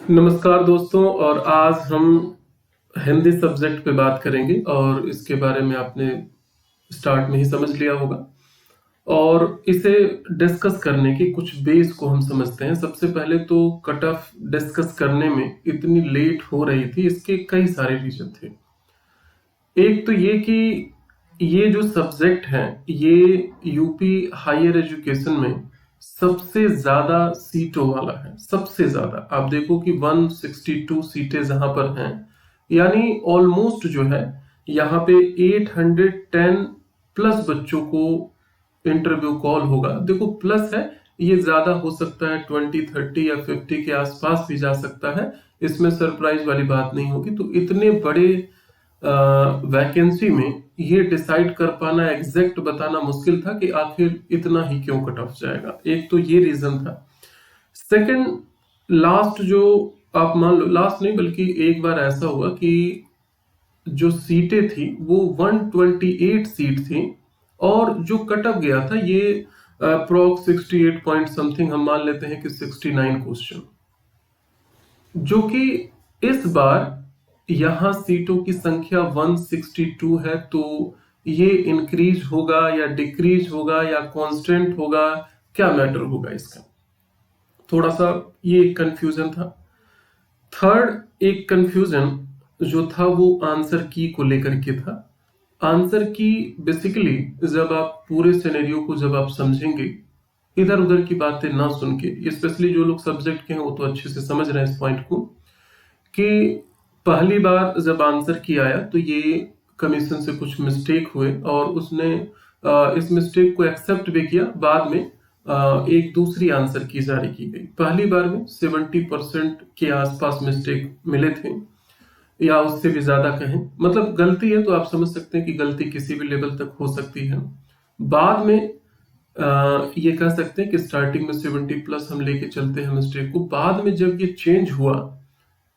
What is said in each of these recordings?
नमस्कार दोस्तों। और आज हम हिंदी सब्जेक्ट पे बात करेंगे और इसके बारे में आपने स्टार्ट में ही समझ लिया होगा। और इसे डिस्कस करने की कुछ बेस को हम समझते हैं। सबसे पहले तो कट ऑफ डिस्कस करने में इतनी लेट हो रही थी, इसके कई सारे रीजन थे। एक तो ये कि ये जो सब्जेक्ट है ये यूपी हायर एजुकेशन में सबसे ज्यादा सीटों वाला है। सबसे ज्यादा आप देखो कि 162 सीटें जहां पर हैं, यानी ऑलमोस्ट जो है यहाँ पे 810 प्लस बच्चों को इंटरव्यू कॉल होगा। देखो प्लस है, ये ज्यादा हो सकता है, 20 30 या 50 के आसपास भी जा सकता है। इसमें सरप्राइज वाली बात नहीं होगी। तो इतने बड़े वैकेंसी में ये डिसाइड कर पाना, एग्जैक्ट बताना मुश्किल था कि आखिर इतना ही क्यों कट ऑफ जाएगा। एक तो ये रीजन था। सेकंड, लास्ट जो आप मान लो, लास्ट नहीं बल्कि एक बार ऐसा हुआ कि जो सीटें थी वो 128 सीट थी और जो कट ऑफ गया था ये अप्रोक्स 68 पॉइंट समथिंग, हम मान लेते हैं कि 69 क्वेश्चन, जो कि इस बार यहां सीटों की संख्या 162 है। तो ये इंक्रीज होगा या डिक्रीज होगा या कांस्टेंट होगा, क्या मैटर होगा इसका? थोड़ा सा ये कंफ्यूजन था। थर्ड एक कंफ्यूजन जो था वो आंसर की को लेकर के था। आंसर की बेसिकली जब आप पूरे सिनेरियो को जब आप समझेंगे, इधर उधर की बातें ना सुन के, स्पेशली जो लोग सब्जेक्ट के हैं वो तो अच्छे से समझ रहे हैं इस पॉइंट को, कि पहली बार जब आंसर की आया तो ये कमीशन से कुछ मिस्टेक हुए और उसने इस मिस्टेक को एक्सेप्ट भी किया। बाद में एक दूसरी आंसर की जारी की गई। पहली बार में 70% के आसपास मिस्टेक मिले थे, या उससे भी ज्यादा कहें। मतलब गलती है तो आप समझ सकते हैं कि गलती किसी भी लेवल तक हो सकती है। बाद में ये कह सकते हैं कि स्टार्टिंग में 70 प्लस हम लेके चलते हैं मिस्टेक को। बाद में जब ये चेंज हुआ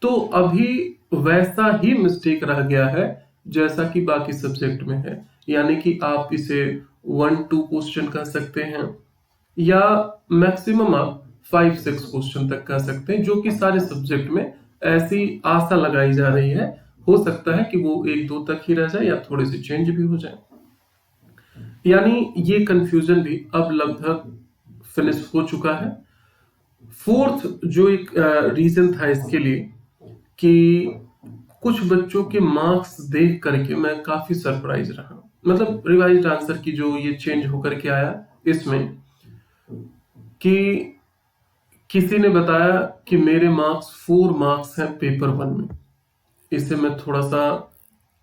तो अभी वैसा ही मिस्टेक रह गया है जैसा कि बाकी सब्जेक्ट में है। यानी कि आप इसे 1-2 क्वेश्चन कह सकते हैं या मैक्सिमम आप 5-6 क्वेश्चन तक कह सकते हैं, जो कि सारे सब्जेक्ट में ऐसी आशा लगाई जा रही है। हो सकता है कि वो 1-2 तक ही रह जाए या थोड़े से चेंज भी हो जाए। यानी ये कंफ्यूजन भी अब लगभग फिनिश हो चुका है। फोर्थ जो एक रीजन था इसके लिए कि कुछ बच्चों के मार्क्स देख करके मैं काफी सरप्राइज रहा। मतलब रिवाइज्ड आंसर की जो ये चेंज होकर के आया इसमें, कि किसी ने बताया कि मेरे मार्क्स 4 मार्क्स हैं पेपर 1 में। इसे मैं थोड़ा सा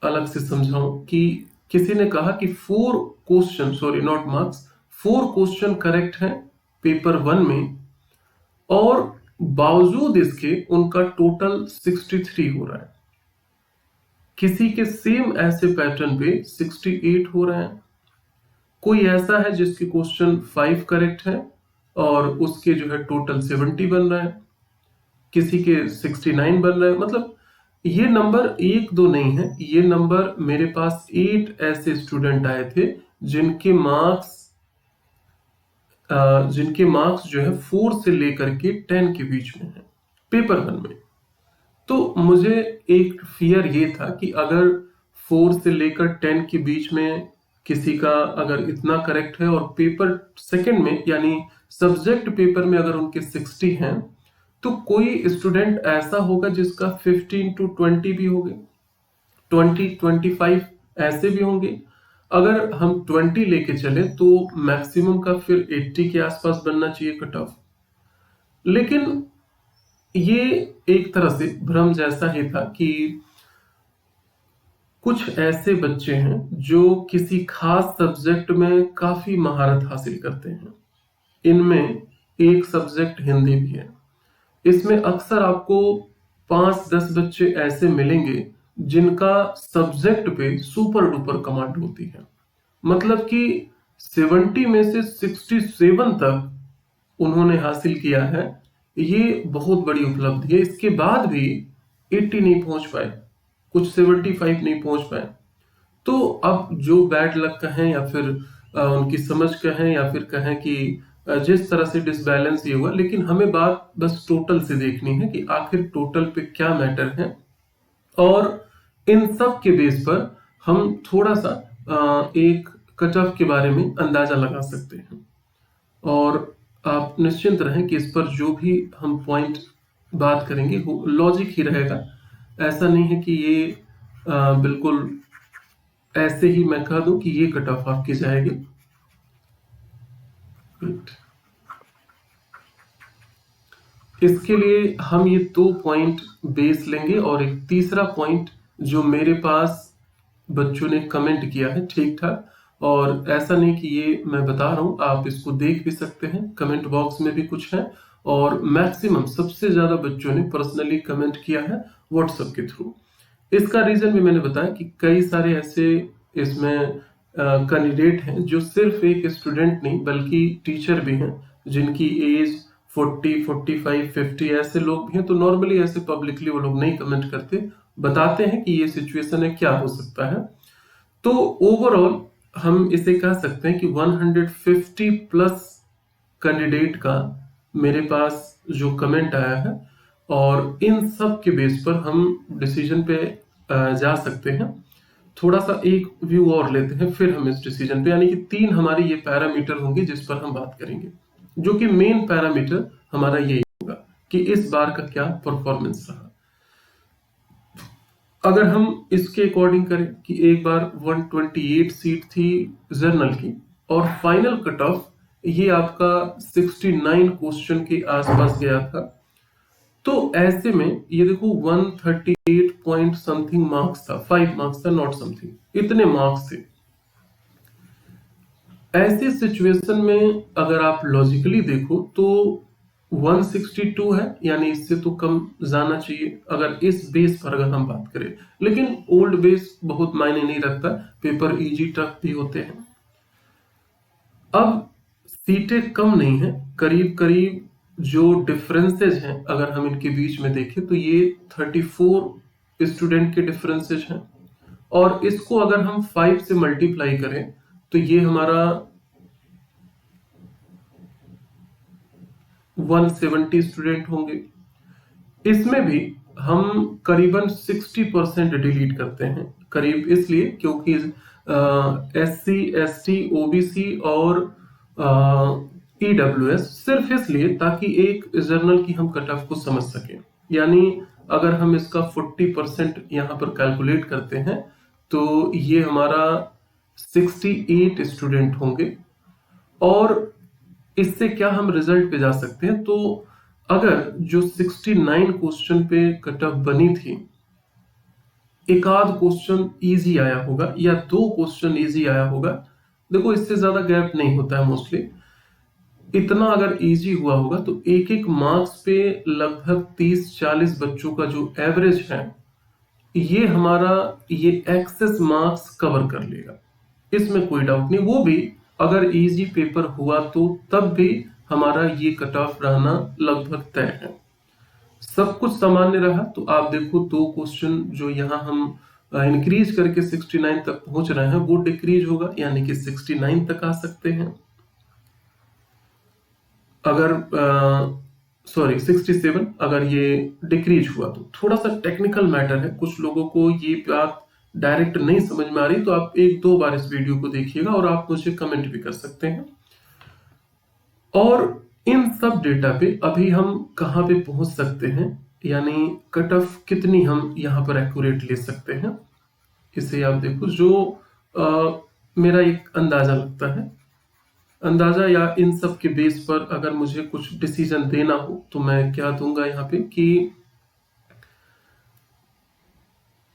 अलग से समझाऊं कि किसी ने कहा कि 4 question, sorry not marks, 4 question correct हैं पेपर 1 में, और बावजूद इसके उनका टोटल 63 हो रहा है। किसी के सेम ऐसे पैटर्न पे 68 हो रहे हैं। कोई ऐसा है जिसके क्वेश्चन 5 करेक्ट है और उसके जो है टोटल 70 बन रहा है, किसी के 69 बन रहा है। मतलब ये नंबर 1-2 नहीं है, ये नंबर मेरे पास 8 ऐसे स्टूडेंट आए थे जिनके मार्क्स जो है 4 से लेकर के 10 के बीच में है पेपर 1 में। तो मुझे एक फियर ये था कि अगर 4 से लेकर 10 के बीच में किसी का अगर इतना करेक्ट है और पेपर सेकंड में यानी सब्जेक्ट पेपर में अगर उनके 60 हैं, तो कोई स्टूडेंट ऐसा होगा जिसका 15-20 भी होंगे, 20-25 ऐसे भी होंगे। अगर हम 20 लेके चले तो मैक्सिमम का फिर 80 के आसपास बनना चाहिए कट ऑफ। लेकिन ये एक तरह से भ्रम जैसा ही था कि कुछ ऐसे बच्चे हैं जो किसी खास सब्जेक्ट में काफी महारत हासिल करते हैं। इनमें एक सब्जेक्ट हिंदी भी है। इसमें अक्सर आपको 5-10 बच्चे ऐसे मिलेंगे जिनका सब्जेक्ट पे सुपर डुपर कमांड होती है। मतलब कि 70 में से 67 तक उन्होंने हासिल किया है। ये बहुत बड़ी उपलब्धि है। इसके बाद भी 80 नहीं पहुंच पाए, कुछ 75 नहीं पहुंच पाए। तो अब जो बैड लक कहें या फिर उनकी समझ कहें या फिर कहें कि जिस तरह से डिसबैलेंस ये हुआ, लेकिन हमें बात बस टोटल से देखनी है कि आखिर टोटल पे क्या मैटर है, और इन सब के बेस पर हम थोड़ा सा एक कट ऑफ के बारे में अंदाजा लगा सकते हैं। और आप निश्चिंत रहें कि इस पर जो भी हम पॉइंट बात करेंगे वो लॉजिक ही रहेगा। ऐसा नहीं है कि ये बिल्कुल ऐसे ही मैं कह दूं कि ये कट ऑफ आपकी जाएगी। इसके लिए हम ये 2 पॉइंट बेस लेंगे और एक तीसरा पॉइंट जो मेरे पास बच्चों ने कमेंट किया है ठीक ठाक, और ऐसा नहीं कि ये मैं बता रहा हूं, आप इसको देख भी सकते हैं, कमेंट बॉक्स में भी कुछ है, और मैक्सिमम सबसे ज्यादा बच्चों ने पर्सनली कमेंट किया है व्हाट्सएप के थ्रू। इसका रीजन भी मैंने बताया कि कई सारे ऐसे इसमें कैंडिडेट हैं जो सिर्फ एक स्टूडेंट नहीं बल्कि टीचर भी हैं, जिनकी एज 40, 45, 50 ऐसे लोग भी हैं। तो नॉर्मली ऐसे पब्लिकली वो लोग नहीं कमेंट करते, बताते हैं कि ये सिचुएशन है, क्या हो सकता है। तो ओवरऑल हम इसे कह सकते हैं कि 150 प्लस कैंडिडेट का मेरे पास जो कमेंट आया है, और इन सब के बेस पर हम डिसीजन पे जा सकते हैं। थोड़ा सा एक व्यू और लेते हैं, फिर हम इस डिसीजन पे, यानी कि 3 हमारे ये पैरामीटर होंगे जिस पर हम बात करेंगे, जो कि मेन पैरामीटर हमारा यही होगा कि इस बार का क्या परफॉर्मेंस रहा। अगर हम इसके अकॉर्डिंग करें कि एक बार 128 सीट थी जर्नल की, और फाइनल कट ऑफ ये आपका 69 क्वेश्चन के आसपास गया था, तो ऐसे में ये देखो 138 पॉइंट समथिंग मार्क्स था, 5 मार्क्स था, नॉट समथिंग, इतने मार्क्स थे। ऐसी सिचुएशन में अगर आप लॉजिकली देखो तो 162 है, यानी इससे तो कम जाना चाहिए अगर इस बेस पर अगर हम बात करें, लेकिन ओल्ड बेस बहुत मायने नहीं रखता, पेपर इजी टफ भी होते हैं। अब सीटें कम नहीं है, करीब करीब जो डिफरेंसेज हैं अगर हम इनके बीच में देखें तो ये 34 स्टूडेंट के डिफरेंसेज हैं, और इसको अगर हम 5 से मल्टीप्लाई करें तो ये हमारा 170 स्टूडेंट होंगे। इसमें भी हम करीबन 60% डिलीट करते हैं, करीब इसलिए क्योंकि SC, ST, OBC और EWS, सिर्फ इसलिए ताकि एक जर्नल की हम कट ऑफ को समझ सकें। यानी अगर हम इसका 40% यहाँ पर कैलकुलेट करते हैं तो ये हमारा 68 स्टूडेंट होंगे। और इससे क्या हम रिजल्ट पे जा सकते हैं, तो अगर जो 69 क्वेश्चन पे कट ऑफ बनी थी, एक आध क्वेश्चन इजी आया होगा या 2 क्वेश्चन इजी आया होगा, देखो इससे ज्यादा गैप नहीं होता है मोस्टली, इतना अगर इजी हुआ होगा तो एक एक मार्क्स पे लगभग 30-40 बच्चों का जो एवरेज है, ये हमारा ये एक्सेस मार्क्स कवर कर लेगा, इसमें कोई डाउट नहीं। वो भी अगर इजी पेपर हुआ तो तब भी हमारा ये कट ऑफ रहना लगभग तय है। सब कुछ सामान्य रहा तो आप देखो 2 क्वेश्चन जो यहाँ हम इंक्रीज करके 69 तक पहुंच रहे हैं, वो डिक्रीज होगा, यानी कि 69 तक आ सकते हैं। अगर 67 अगर ये डिक्रीज हुआ तो थोड़ा सा टेक्निकल मैटर है, कुछ लोगों को ये बात डायरेक्ट नहीं समझ में आ रही, तो आप 1-2 बार इस वीडियो को देखिएगा और आप मुझे कमेंट भी कर सकते हैं। और इन सब डेटा पे अभी हम कहाँ पे पहुंच सकते हैं, यानी कट ऑफ कितनी हम यहाँ पर एक्यूरेट ले सकते हैं, इसे आप देखो। जो मेरा एक अंदाजा लगता है, अंदाजा या इन सब के बेस पर अगर मुझे कुछ डिसीजन देना हो तो मैं क्या दूंगा यहाँ पे कि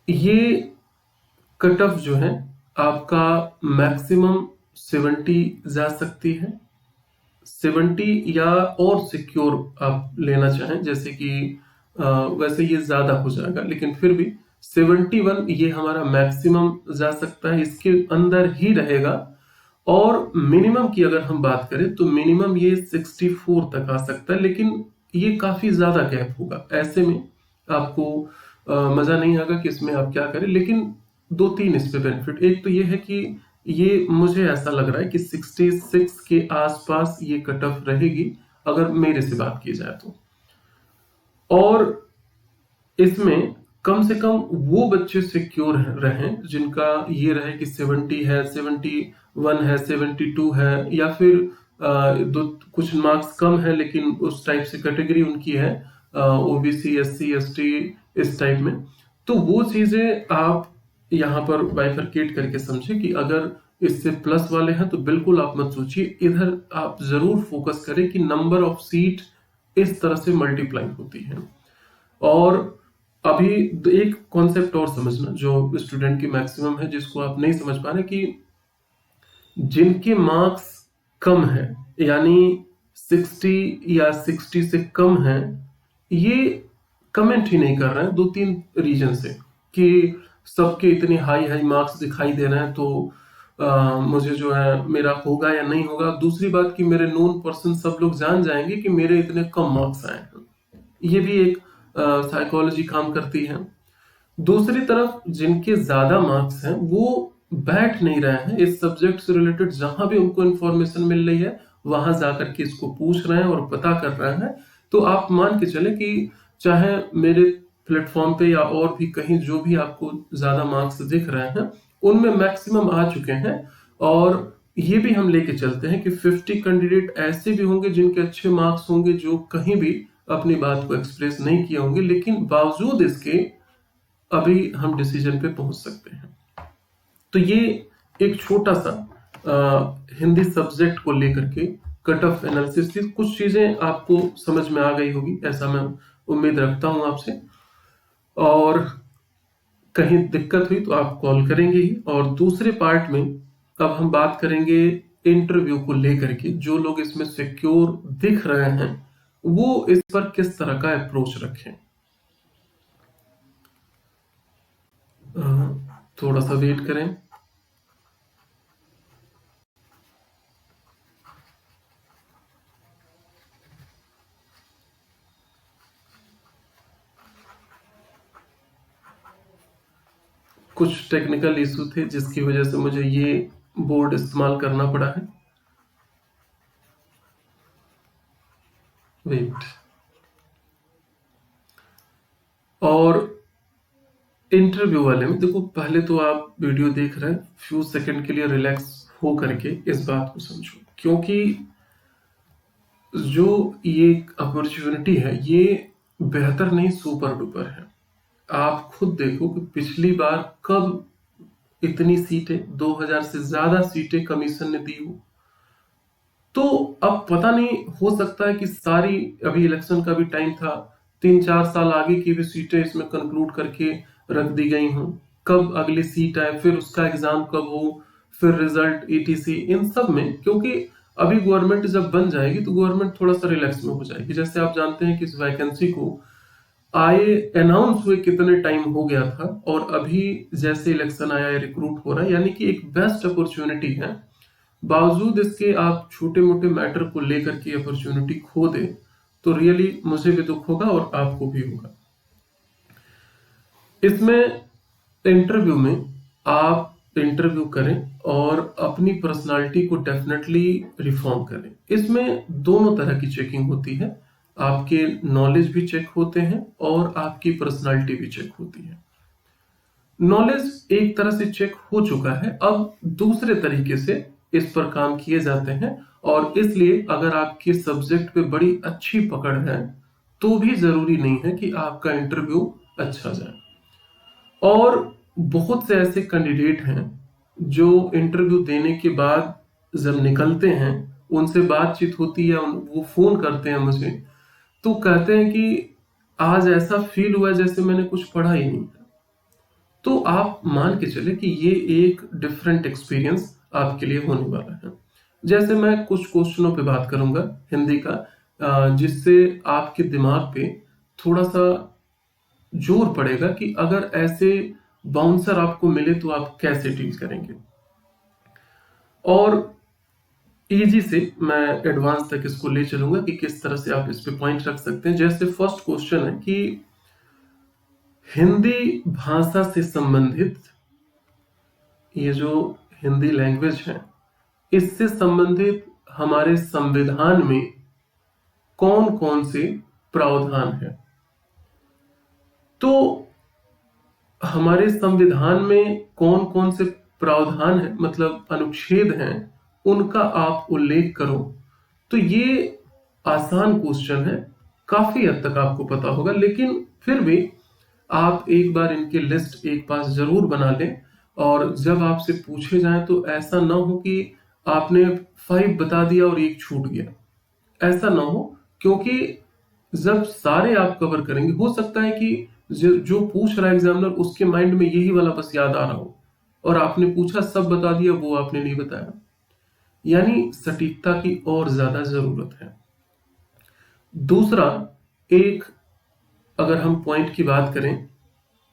ये कट ऑफ जो है आपका मैक्सिमम 70 जा सकती है, 70 या और सिक्योर आप लेना चाहें, जैसे कि वैसे ये ज्यादा हो जाएगा, लेकिन फिर भी 71 ये हमारा मैक्सिमम जा सकता है, इसके अंदर ही रहेगा। और मिनिमम की अगर हम बात करें तो मिनिमम ये 64 तक आ सकता है, लेकिन ये काफी ज्यादा गैप होगा, ऐसे में आपको मजा नहीं आएगा कि इसमें आप क्या करें। लेकिन 2-3 इस पे बेनिफिट, एक तो ये है कि ये मुझे ऐसा लग रहा है कि 66 के आसपास ये कट ऑफ रहेगी अगर मेरे से बात की जाए तो। और इसमें कम से कम वो बच्चे सिक्योर रहें जिनका ये रहे कि 70 है, 71 है, 72 है, या फिर दो कुछ मार्क्स कम है लेकिन उस टाइप से कैटेगरी उनकी है, ओबीसी, एससी, एसटी, इस टाइप में। तो वो चीजें आप यहाँ पर बाइफरकेट करके समझे कि अगर इससे प्लस वाले हैं तो बिल्कुल आप मत सोचिए, इधर आप जरूर फोकस करें कि नंबर ऑफ सीट इस तरह से मल्टीप्लाई होती है। और अभी एक कॉन्सेप्ट और समझना जो स्टूडेंट की मैक्सिमम है, जिसको आप नहीं समझ पा रहे, कि जिनके मार्क्स कम है, यानी 60 या 60 से कम है, ये कमेंट ही नहीं कर रहे हैं 2-3 रीजन से कि सबके इतने हाई हाई मार्क्स दिखाई दे रहे हैं तो मुझे जो है मेरा होगा या नहीं होगा। दूसरी बात कि मेरे नोन पर्सन सब लोग जान जाएंगे कि मेरे इतने कम मार्क्स आए हैं, ये भी एक साइकोलॉजी काम करती है। दूसरी तरफ जिनके ज्यादा मार्क्स हैं वो बैठ नहीं रहे हैं, इस सब्जेक्ट से रिलेटेड जहां भी उनको इंफॉर्मेशन मिल रही है वहां जाकर के इसको पूछ रहे हैं और पता कर रहे हैं। तो आप मान के चले कि चाहे मेरे प्लेटफॉर्म पे या और भी कहीं जो भी आपको ज्यादा मार्क्स दिख रहे हैं उनमें मैक्सिमम आ चुके हैं। और ये भी हम लेके चलते हैं कि 50 कैंडिडेट ऐसे भी होंगे जिनके अच्छे मार्क्स होंगे, जो कहीं भी अपनी बात को एक्सप्रेस नहीं किए होंगे, लेकिन बावजूद इसके अभी हम डिसीजन पे पहुंच सकते हैं। तो ये एक छोटा सा हिंदी सब्जेक्ट को लेकर के कट ऑफ एनालिसिस थी। कुछ चीजें आपको समझ में आ गई होगी, ऐसा मैं उम्मीद रखता हूं आपसे। और कहीं दिक्कत हुई तो आप कॉल करेंगे ही। और दूसरे पार्ट में अब हम बात करेंगे इंटरव्यू को लेकर के। जो लोग इसमें सिक्योर दिख रहे हैं वो इस पर किस तरह का अप्रोच रखें। थोड़ा सा वेट करें। कुछ टेक्निकल इशू थे जिसकी वजह से मुझे ये बोर्ड इस्तेमाल करना पड़ा है। वेट। और इंटरव्यू वाले में देखो, पहले तो आप वीडियो देख रहे हैं, फ्यू सेकंड के लिए रिलैक्स हो करके इस बात को समझो, क्योंकि जो ये अपॉर्चुनिटी है ये बेहतर नहीं सुपर डुपर है। आप खुद देखो कि पिछली बार कब इतनी सीटें, 2000 से ज्यादा सीटें कमीशन ने दी हो। तो अब पता नहीं, हो सकता है कि सारी, अभी इलेक्शन का भी टाइम था, 3-4 साल आगे की भी सीटें इसमें कंक्लूड करके रख दी गई हों। कब अगली सीट आए, फिर उसका एग्जाम कब हो, फिर रिजल्ट, ईटीसी, इन सब में, क्योंकि अभी गवर्नमेंट जब बन जाएगी तो गवर्नमेंट थोड़ा सा रिलैक्स में हो जाएगी। जैसे आप जानते हैं कि इस वैकेंसी को आए अनाउंस हुए कितने टाइम हो गया था, और अभी जैसे इलेक्शन आया रिक्रूट हो रहा है, यानी कि एक बेस्ट अपॉर्चुनिटी है। बावजूद इसके आप छोटे मोटे मैटर को लेकर के अपॉर्चुनिटी खो दे तो रियली मुझे भी दुख होगा और आपको भी होगा। इसमें इंटरव्यू में आप इंटरव्यू करें और अपनी पर्सनालिटी को डेफिनेटली रिफॉर्म करें। इसमें दोनों तरह की चेकिंग होती है, आपके नॉलेज भी चेक होते हैं और आपकी पर्सनालिटी भी चेक होती है। नॉलेज एक तरह से चेक हो चुका है, अब दूसरे तरीके से इस पर काम किए जाते हैं। और इसलिए अगर आपके सब्जेक्ट पे बड़ी अच्छी पकड़ है तो भी जरूरी नहीं है कि आपका इंटरव्यू अच्छा जाए। और बहुत से ऐसे कैंडिडेट हैं जो इंटरव्यू देने के बाद जब निकलते हैं, उनसे बातचीत होती है, वो फोन करते हैं मुझे, तो कहते हैं कि आज ऐसा फील हुआ जैसे मैंने कुछ पढ़ा ही नहीं। तो आप मान के चले कि ये एक डिफरेंट एक्सपीरियंस आपके लिए होने वाला है। जैसे मैं कुछ क्वेश्चनों पे बात करूंगा हिंदी का, जिससे आपके दिमाग पे थोड़ा सा जोर पड़ेगा कि अगर ऐसे बाउंसर आपको मिले तो आप कैसे डील करेंगे। और इजी से मैं एडवांस तक इसको ले चलूंगा कि किस तरह से आप इस पे पॉइंट रख सकते हैं। जैसे फर्स्ट क्वेश्चन है कि हिंदी भाषा से संबंधित, ये जो हिंदी लैंग्वेज है, इससे संबंधित हमारे संविधान में कौन कौन से प्रावधान है। तो हमारे संविधान में कौन कौन से प्रावधान है, मतलब अनुच्छेद हैं, उनका आप उल्लेख करो। तो ये आसान क्वेश्चन है, काफी हद तक आपको पता होगा, लेकिन फिर भी आप एक बार इनकी लिस्ट एक पास जरूर बना लें, और जब आपसे पूछे जाए तो ऐसा ना हो कि आपने 5 बता दिया और एक छूट गया, ऐसा ना हो। क्योंकि जब सारे आप कवर करेंगे, हो सकता है कि जो पूछ रहा है एग्जामिनर, उसके माइंड में यही वाला बस याद आ रहा हो, और आपने पूछा सब बता दिया, वो आपने नहीं बताया। यानी सटीकता की और ज्यादा जरूरत है। दूसरा, एक अगर हम पॉइंट की बात करें,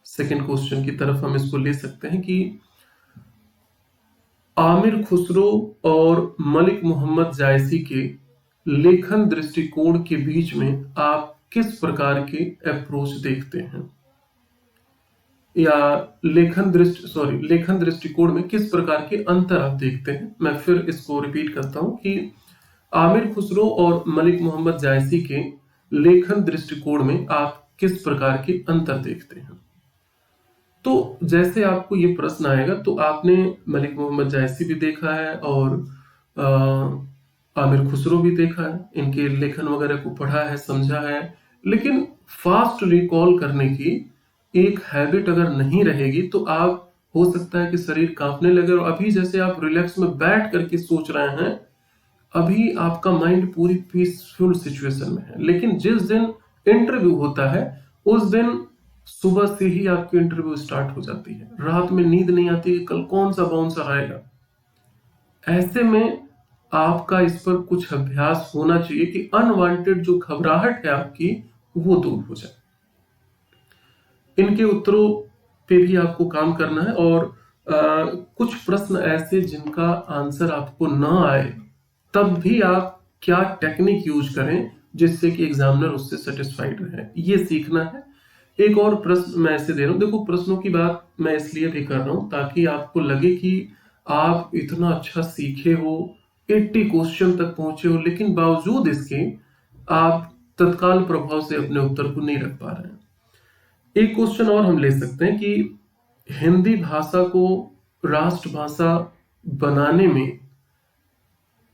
सेकंड क्वेश्चन की तरफ हम इसको ले सकते हैं कि आमिर खुसरो और मलिक मोहम्मद जायसी के लेखन दृष्टिकोण के बीच में आप किस प्रकार के अप्रोच देखते हैं, या लेखन दृष्टिकोण में किस प्रकार के अंतर आप देखते हैं। मैं फिर इसको रिपीट करता हूं कि आमिर खुसरो और मलिक मोहम्मद जायसी के लेखन दृष्टिकोण में आप किस प्रकार के अंतर देखते हैं। तो जैसे आपको ये प्रश्न आएगा तो आपने मलिक मोहम्मद जायसी भी देखा है और आमिर खुसरो भी देखा है, इनके लेखन वगैरह को पढ़ा है, समझा है, लेकिन फास्ट रिकॉल करने की एक हैबिट अगर नहीं रहेगी तो आप, हो सकता है कि शरीर कांपने लगे, और अभी जैसे आप रिलैक्स में बैठ करके सोच रहे हैं, अभी आपका माइंड पूरी पीसफुल सिचुएशन में है, लेकिन जिस दिन इंटरव्यू होता है उस दिन सुबह से ही आपकी इंटरव्यू स्टार्ट हो जाती है, रात में नींद नहीं आती कि कल कौन सा बाउंसर आएगा। ऐसे में आपका इस पर कुछ अभ्यास होना चाहिए कि अनवांटेड जो घबराहट है आपकी, वो दूर हो जाए। इनके उत्तरों पे भी आपको काम करना है, और कुछ प्रश्न ऐसे जिनका आंसर आपको ना आए, तब भी आप क्या टेक्निक यूज करें जिससे कि एग्जामिनर उससे सेटिस्फाइड रहे, ये सीखना है। एक और प्रश्न मैं ऐसे दे रहा हूं, देखो प्रश्नों की बात मैं इसलिए भी कर रहा हूं ताकि आपको लगे कि आप इतना अच्छा सीखे हो, 80 क्वेश्चन तक पहुंचे हो, लेकिन बावजूद इसके आप तत्काल प्रभाव से अपने उत्तर को नहीं रख पा रहे हैं। एक क्वेश्चन और हम ले सकते हैं कि हिंदी भाषा को राष्ट्रभाषा बनाने में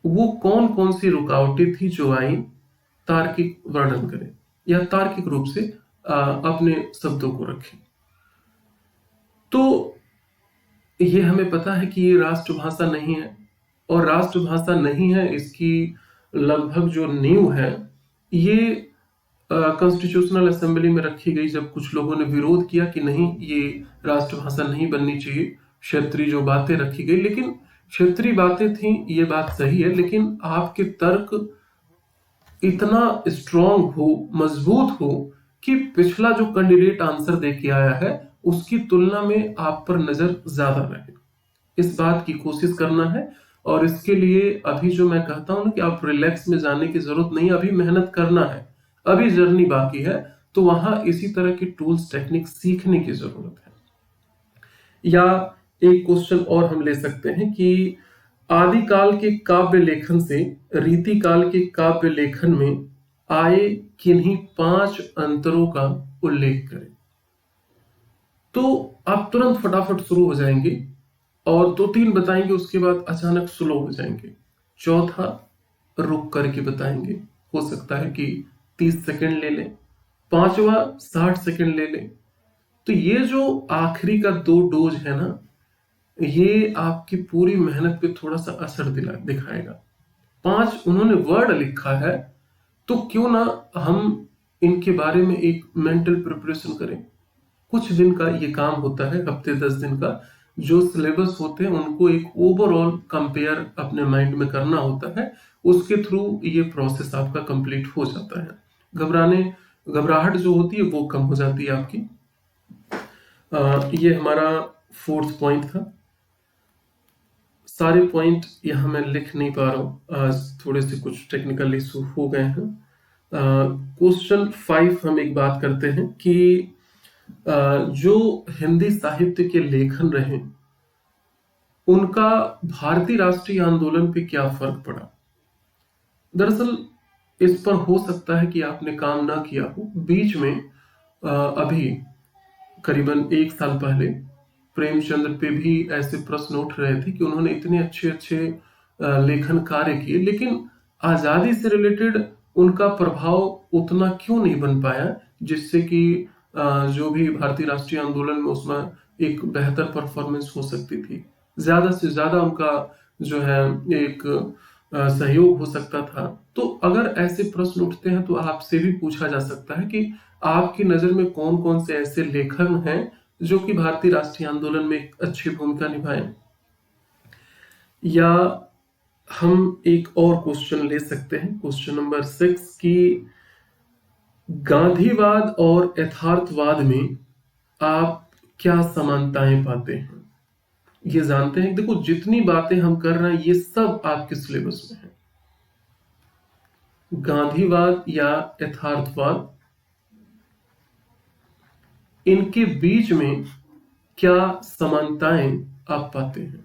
वो कौन कौन सी रुकावटें थी जो आई, तार्किक वर्णन करें, या तार्किक रूप से अपने शब्दों को रखें। तो ये हमें पता है कि ये राष्ट्रभाषा नहीं है, और राष्ट्रभाषा नहीं है इसकी लगभग जो नींव है, ये कॉन्स्टिट्यूशनल असेंबली में रखी गई जब कुछ लोगों ने विरोध किया कि नहीं, ये राष्ट्रभाषा नहीं बननी चाहिए, क्षेत्रीय जो बातें रखी गई। लेकिन क्षेत्रीय बातें थी, ये बात सही है, लेकिन आपके तर्क इतना स्ट्रांग हो, मजबूत हो कि पिछला जो कैंडिडेट आंसर दे के आया है उसकी तुलना में आप पर नजर ज्यादा रहे, इस बात की कोशिश करना है। और इसके लिए अभी जो मैं कहता हूं ना कि आप रिलैक्स में जाने की जरूरत नहीं, अभी मेहनत करना है, अभी जर्नी बाकी है, तो वहां इसी तरह की टूल्स टेक्निक सीखने की जरूरत है। या एक क्वेश्चन और हम ले सकते हैं कि आदिकाल के काव्य लेखन से रीति काल के काव्य लेखन में आए किन्हीं 5 अंतरों का उल्लेख करें। तो आप तुरंत फटाफट शुरू हो जाएंगे और 2-3 बताएंगे, उसके बाद अचानक स्लो हो जाएंगे। चौथा, रुक करके बताएंगे, हो सकता है कि 30 सेकंड ले लें। पांचवा 60 सेकंड ले लें। तो ये जो आखिरी का 2 डोज है ना, ये आपकी पूरी मेहनत पे थोड़ा सा असर दिखाएगा। 5 उन्होंने वर्ड लिखा है, तो क्यों ना हम इनके बारे में एक मेंटल प्रिपरेशन करें। कुछ दिन का ये काम होता है, हफ्ते 10 दिन का, जो सिलेबस होते हैं उनको एक ओवरऑल कंपेयर अपने माइंड में करना होता है, उसके थ्रू ये प्रोसेस आपका कंप्लीट हो जाता है। घबराहट जो होती है वो कम हो जाती है आपकी। ये हमारा 4th पॉइंट था। सारे पॉइंट यहाँ मैं लिख नहीं पा रहा हूँ, आज थोड़े से कुछ टेक्निकल इशू हो गए हैं। क्वेश्चन 5 हम एक बात करते हैं कि जो हिंदी साहित्य के लेखन रहे उनका भारतीय राष्ट्रीय आंदोलन पे क्या फर्क पड़ा। दरअसल इस पर हो सकता है कि आपने काम ना किया हो। बीच में अभी करीबन 1 साल पहले प्रेमचंद्र पे भी ऐसे प्रश्न उठ रहे थे कि उन्होंने इतने अच्छे अच्छे लेखन कार्य किए, लेकिन आजादी से रिलेटेड उनका प्रभाव उतना क्यों नहीं बन पाया जिससे कि जो भी भारतीय राष्ट्रीय आंदोलन में उसमें एक बेहतर परफॉर्मेंस हो सकती थी। ज्यादा से ज्यादा उनका जो है एक सहयोग हो सकता था। तो अगर ऐसे प्रश्न उठते हैं तो आपसे भी पूछा जा सकता है कि आपकी नजर में कौन कौन से ऐसे लेखन हैं जो कि भारतीय राष्ट्रीय आंदोलन में एक अच्छी भूमिका निभाए। या हम एक और क्वेश्चन ले सकते हैं, क्वेश्चन नंबर 6 की गांधीवाद और यथार्थवाद में आप क्या समानताएं पाते हैं। ये जानते हैं, देखो जितनी बातें हम कर रहे हैं ये सब आपके सिलेबस में है। गांधीवाद या यथार्थवाद, इनके बीच में क्या समानताएं आप पाते हैं।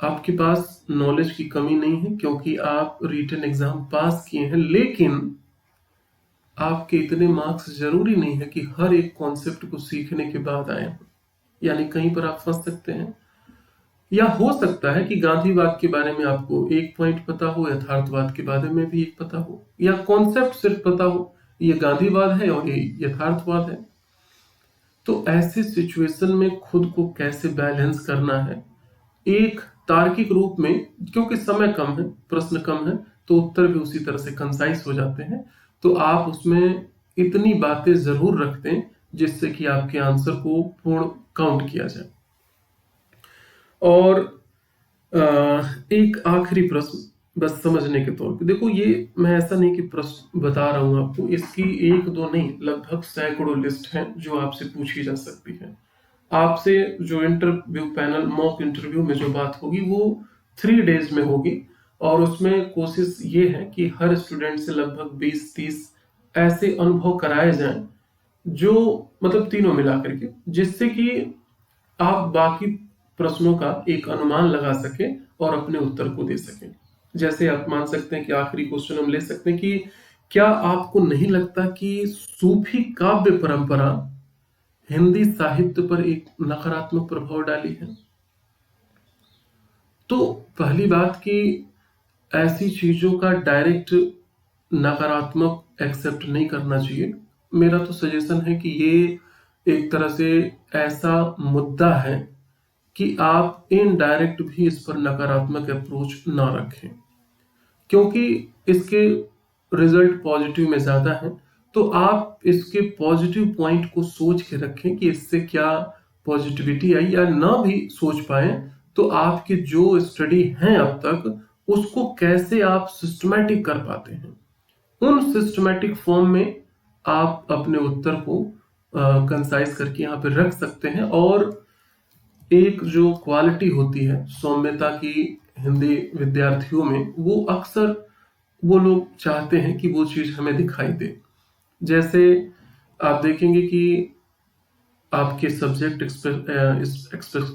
आपके पास नॉलेज की कमी नहीं है क्योंकि आप रिटन एग्जाम पास किए हैं, लेकिन आपके इतने मार्क्स जरूरी नहीं है कि हर एक कॉन्सेप्ट को सीखने के बाद आए हो, यानी कहीं पर आप फंस सकते हैं। या हो सकता है कि गांधीवाद के बारे में आपको एक पॉइंट पता हो, यथार्थवाद के बारे में भी एक पता हो, या कॉन्सेप्ट सिर्फ पता हो ये गांधीवाद है और ये यथार्थवाद है। तो ऐसे सिचुएशन में खुद को कैसे बैलेंस करना है एक तार्किक रूप में, क्योंकि समय कम है, प्रश्न कम है, तो उत्तर भी उसी तरह से कंसाइज हो जाते हैं। तो आप उसमें इतनी बातें जरूर रख दें जिससे कि आपके आंसर को पूर्ण काउंट किया जाए। और एक आखिरी प्रश्न बस समझने के तौर पे, देखो ये मैं ऐसा नहीं कि प्रश्न बता रहा हूं आपको, इसकी एक दो नहीं लगभग सैकड़ों लिस्ट हैं जो आपसे पूछी जा सकती है। आपसे जो इंटरव्यू पैनल मॉक इंटरव्यू में जो बात होगी वो 3 डेज में होगी, और उसमें कोशिश ये है कि हर स्टूडेंट से लगभग 20-30 ऐसे अनुभव कराए जाएं जो मतलब तीनों मिलाकर के, जिससे कि आप बाकी प्रश्नों का एक अनुमान लगा सके और अपने उत्तर को दे सकें। जैसे आप मान सकते हैं कि आखिरी क्वेश्चन हम ले सकते हैं कि क्या आपको नहीं लगता कि सूफी काव्य परंपरा हिंदी साहित्य पर एक नकारात्मक प्रभाव डाली है। तो पहली बात कि ऐसी चीजों का डायरेक्ट नकारात्मक एक्सेप्ट नहीं करना चाहिए। मेरा तो सजेशन है कि ये एक तरह से ऐसा मुद्दा है कि आप इनडायरेक्ट भी इस पर नकारात्मक अप्रोच ना रखें, क्योंकि इसके रिजल्ट पॉजिटिव में ज्यादा है। तो आप इसके पॉजिटिव पॉइंट को सोच के रखें कि इससे क्या पॉजिटिविटी आई, या ना भी सोच पाए तो आपके जो स्टडी है अब तक उसको कैसे आप सिस्टमैटिक कर पाते हैं, उन सिस्टमैटिक फॉर्म में आप अपने उत्तर को कंसाइज करके यहाँ पे रख सकते हैं। और एक जो क्वालिटी होती है सौम्यता की हिंदी विद्यार्थियों में, वो अक्सर वो लोग चाहते हैं कि वो चीज हमें दिखाई दे। जैसे आप देखेंगे कि आपके सब्जेक्ट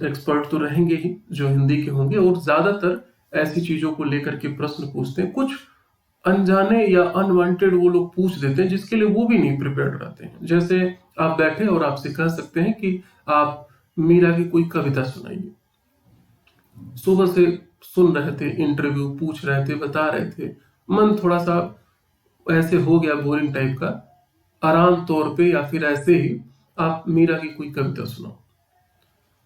एक्सपर्ट तो रहेंगे ही जो हिंदी के होंगे, और ज्यादातर ऐसी चीजों को लेकर के प्रश्न पूछते हैं, कुछ अनजाने या अनवांटेड वो लोग पूछ देते हैं जिसके लिए वो भी नहीं प्रिपेयर्ड रहते हैं। जैसे आप बैठे और आपसे कह सकते हैं कि आप मीरा की कोई कविता सुनाइए। सुबह से सुन रहे थे, इंटरव्यू पूछ रहे थे, बता रहे थे, मन थोड़ा सा ऐसे हो गया बोरिंग टाइप का, आराम तौर पे या फिर ऐसे ही आप मीरा की कोई कविता सुनाओ।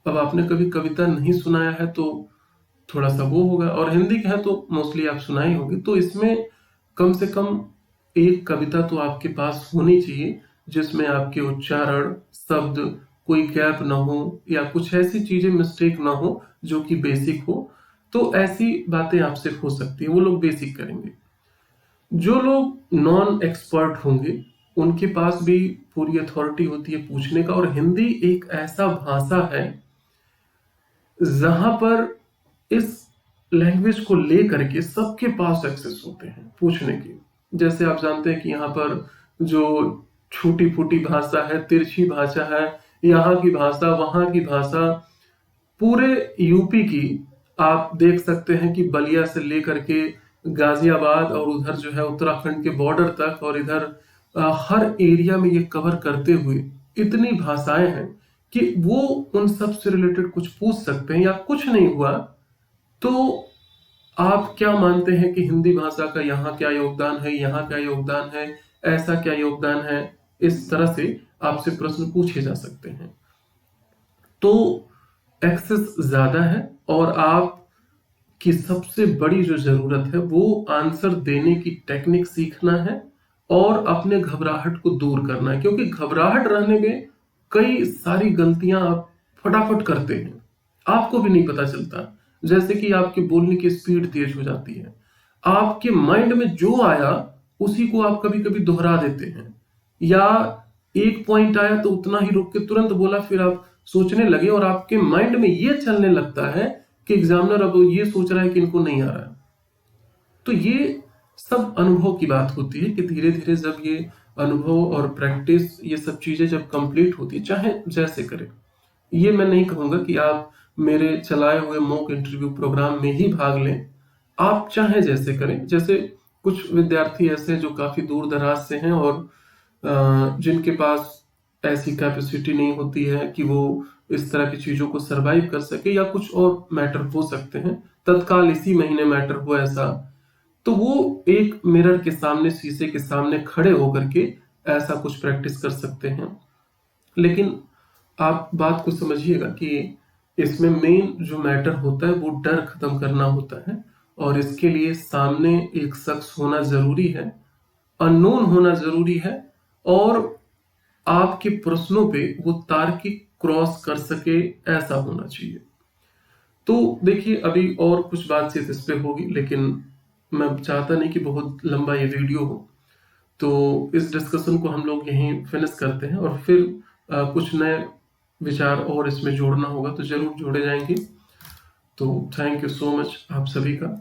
अब आपने कभी कविता नहीं सुनाया है तो थोड़ा सा वो होगा, और हिंदी का है तो मोस्टली आप सुनाए होंगे। तो इसमें कम से कम एक कविता तो आपके पास होनी चाहिए जिसमें आपके उच्चारण, शब्द, कोई गैप ना हो या कुछ ऐसी चीजें मिस्टेक ना हो जो कि बेसिक हो। तो ऐसी बातें आपसे हो सकती है, वो लोग बेसिक करेंगे। जो लोग नॉन एक्सपर्ट होंगे उनके पास भी पूरी अथॉरिटी होती है पूछने का, और हिंदी एक ऐसा भाषा है जहां पर इस लैंग्वेज को लेकर के सबके पास एक्सेस होते हैं पूछने की। जैसे आप जानते हैं कि यहाँ पर जो छोटी फूटी भाषा है, तिरछी भाषा है, यहाँ की भाषा, वहां की भाषा, पूरे यूपी की आप देख सकते हैं कि बलिया से लेकर के गाजियाबाद और उधर जो है उत्तराखंड के बॉर्डर तक और इधर हर एरिया में ये कवर करते हुए इतनी भाषाएं हैं कि वो उन सब से रिलेटेड कुछ पूछ सकते हैं, या कुछ नहीं हुआ तो आप क्या मानते हैं कि हिंदी भाषा का यहाँ क्या योगदान है, यहाँ क्या योगदान है, ऐसा क्या योगदान है, इस तरह से आपसे प्रश्न पूछे जा सकते हैं। तो एक्सेस ज्यादा है और आप की सबसे बड़ी जो जरूरत है वो आंसर देने की टेक्निक सीखना है और अपने घबराहट को दूर करना है, क्योंकि घबराहट रहने में कई सारी गलतियां आप फटाफट करते हैं, आपको भी नहीं पता चलता। जैसे कि आपके बोलने की स्पीड तेज हो जाती है, आपके माइंड में जो आया उसी को आप कभी कभी दोहरा देते हैं, या एक पॉइंट आया तो उतना ही रोक के तुरंत बोला, फिर आप सोचने लगे और आपके माइंड में ये चलने लगता है कि एग्जामिनर अब ये सोच रहा है कि इनको नहीं आ रहा है। तो ये सब अनुभव की बात होती है कि धीरे धीरे जब ये अनुभव और प्रैक्टिस ये सब चीजें जब कंप्लीट होती है, चाहे जैसे करें, ये मैं नहीं कहूंगा कि आप मेरे चलाए हुए मॉक इंटरव्यू प्रोग्राम में ही भाग लें, आप चाहे जैसे करें। जैसे कुछ विद्यार्थी ऐसे जो काफी दूर दराज से हैं और जिनके पास ऐसी कैपेसिटी नहीं होती है कि वो इस तरह की चीजों को सरवाइव कर सके, या कुछ और मैटर हो सकते हैं, तत्काल इसी महीने मैटर हो ऐसा, तो वो एक मिरर के सामने, शीशे के सामने खड़े होकर के ऐसा कुछ प्रैक्टिस कर सकते हैं। लेकिन आप बात को समझिएगा कि इसमें मेन जो मैटर होता है वो डर खत्म करना होता है, और इसके लिए सामने एक शख्स होना जरूरी है, अननोन होना जरूरी है, और आपके प्रश्नों पे वो तार्किक क्रॉस कर सके ऐसा होना चाहिए। तो देखिए, अभी और कुछ बातचीत इस पे होगी, लेकिन मैं चाहता नहीं कि बहुत लंबा ये वीडियो हो, तो इस डिस्कशन को हम लोग यहीं फिनिश करते हैं, और फिर कुछ नए विचार और इसमें जोड़ना होगा तो जरूर जोड़े जाएंगे। तो थैंक यू सो मच आप सभी का।